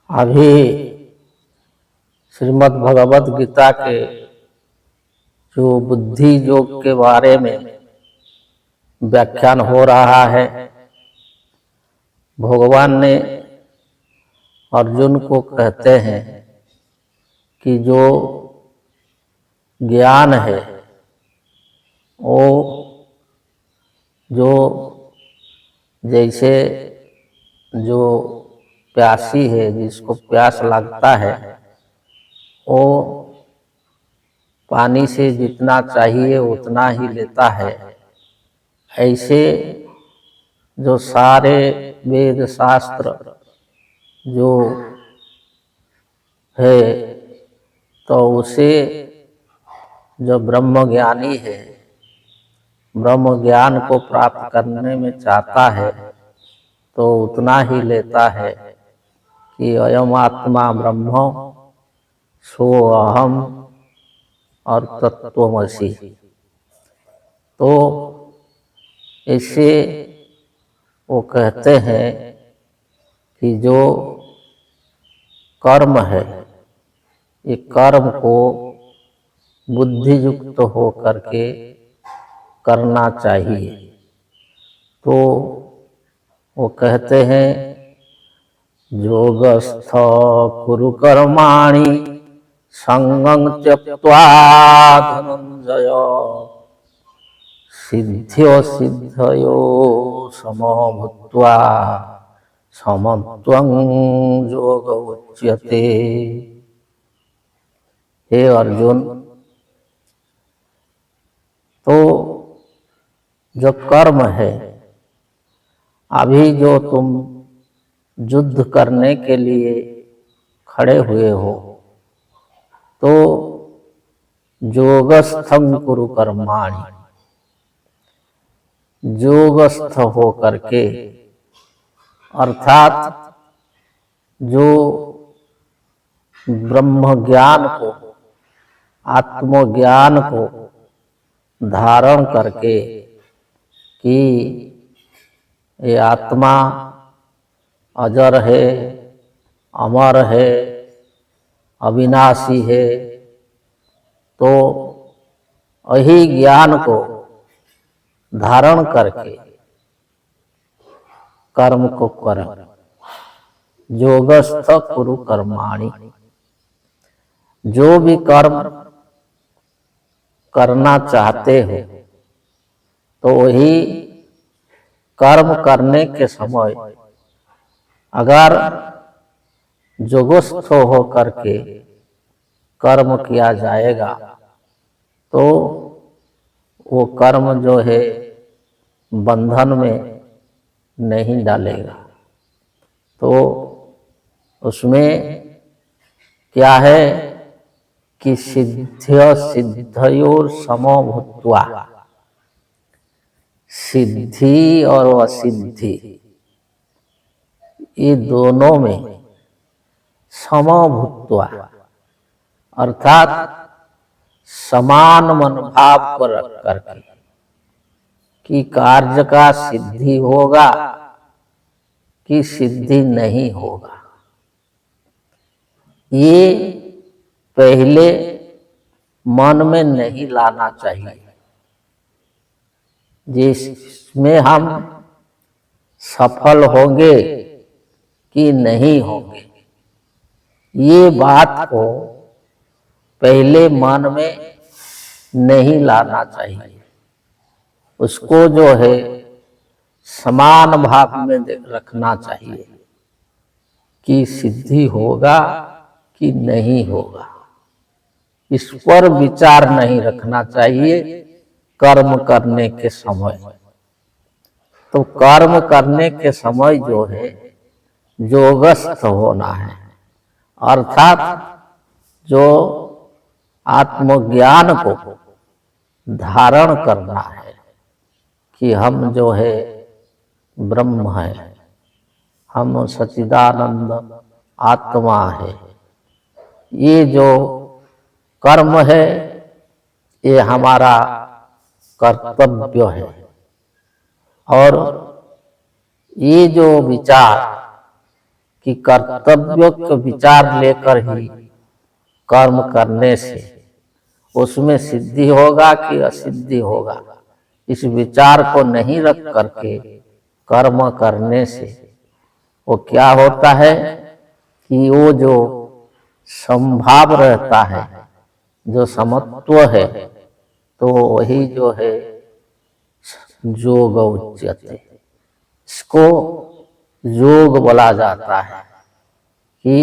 अभी श्रीमद् भगवद गीता के जो बुद्धि योग के बारे में व्याख्यान हो रहा है। भगवान ने अर्जुन को कहते हैं कि जो ज्ञान है वो जो जैसे जो प्यासी है, जिसको प्यास लगता है, वो पानी से जितना चाहिए उतना ही लेता है। ऐसे जो सारे वेद शास्त्र जो है, तो उसे जो ब्रह्म ज्ञानी है, ब्रह्म ज्ञान को प्राप्त करने में चाहता है, तो उतना ही लेता है कि अयम आत्मा ब्रह्म सो अहम और तत्त्वमसि। तो इससे वो कहते हैं कि जो कर्म है, ये कर्म को बुद्धि युक्त हो करके करना चाहिए। तो वो कहते हैं योगस्थ कुरु कर्माणि संगं त्यक्त्वा धनंजय सिद्ध्यो सिद्धयो समो भूत्वा समत्वं योग उच्यते। हे अर्जुन, तो जो कर्म है, अभी जो तुम युद्ध करने के लिए खड़े हुए हो, तो योगस्थं कुरु कर्माणि, योगस्थ हो करके, अर्थात जो ब्रह्म ज्ञान को, आत्मज्ञान को धारण करके कि ये आत्मा अजर है, अमर है, अविनाशी है, तो वही ज्ञान को धारण करके कर्म को कर। योगस्थ कुरु कर्माणि, जो भी कर्म करना चाहते हो, तो वही कर्म करने के समय अगर योगस्थ हो करके कर्म किया जाएगा, तो वो कर्म जो है बंधन में नहीं डालेगा। तो उसमें क्या है कि सिद्ध्य सिद्धयोर समो भूत्वा, सिद्धि और असिद्धि ये दोनों में समो भूत्वा, अर्थात समान मनोभाव को रख करके कि कार्य का सिद्धि होगा कि सिद्धि नहीं होगा, ये पहले मन में नहीं लाना चाहिए। जिसमें हम सफल होंगे कि नहीं होंगे, ये बात को पहले मन में नहीं लाना चाहिए। उसको जो है समान भाव में रखना चाहिए कि सिद्धि होगा कि नहीं होगा। इस पर विचार नहीं रखना चाहिए कर्म करने के समय। तो कर्म करने के समय जो है योगस्थ होना है, अर्थात जो आत्मज्ञान को धारण करना है कि हम जो है ब्रह्म है, हम सच्चिदानंद आत्मा है। ये जो कर्म है ये हमारा कर्तव्य है। और ये जो विचार कि कर्तव्य के विचार लेकर ही कर्म करने से उसमें सिद्धि होगा कि असिद्धि होगा, इस विचार को नहीं रख करके कर्म करने से वो क्या होता है कि वो जो संभाव रहता है, जो समत्व है, तो वही जो है योग उच्यते, इसको योग बोला जाता है कि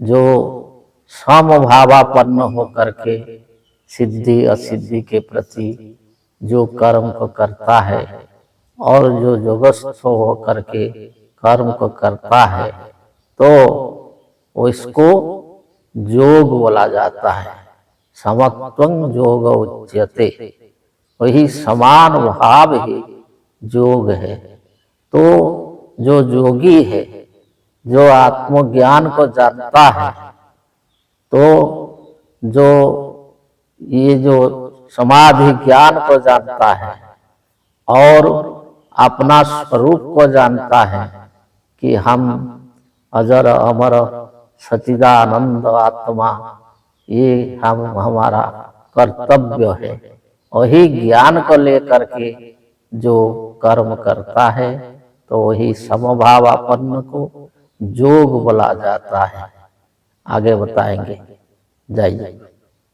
जो समभावापन्न होकर के सिद्धि असिद्धि के प्रति जो कर्म को करता है और जो योगस्थ होकर के कर्म को करता है, तो इसको योग बोला जाता है। समत्वं योग उच्यते, वही समान भाव ही योग है। तो जो योगी है, जो आत्मज्ञान को जानता है, तो जो ये जो समाधि ज्ञान को जानता है और अपना स्वरूप को जानता है कि हम अजर अमर सच्चिदानंद आत्मा, ये हमारा कर्तव्य है, वही ज्ञान को लेकर के जो कर्म करता है तो वही समभावापन्न को योग बोला जाता है। आगे बताएंगे। जय जय।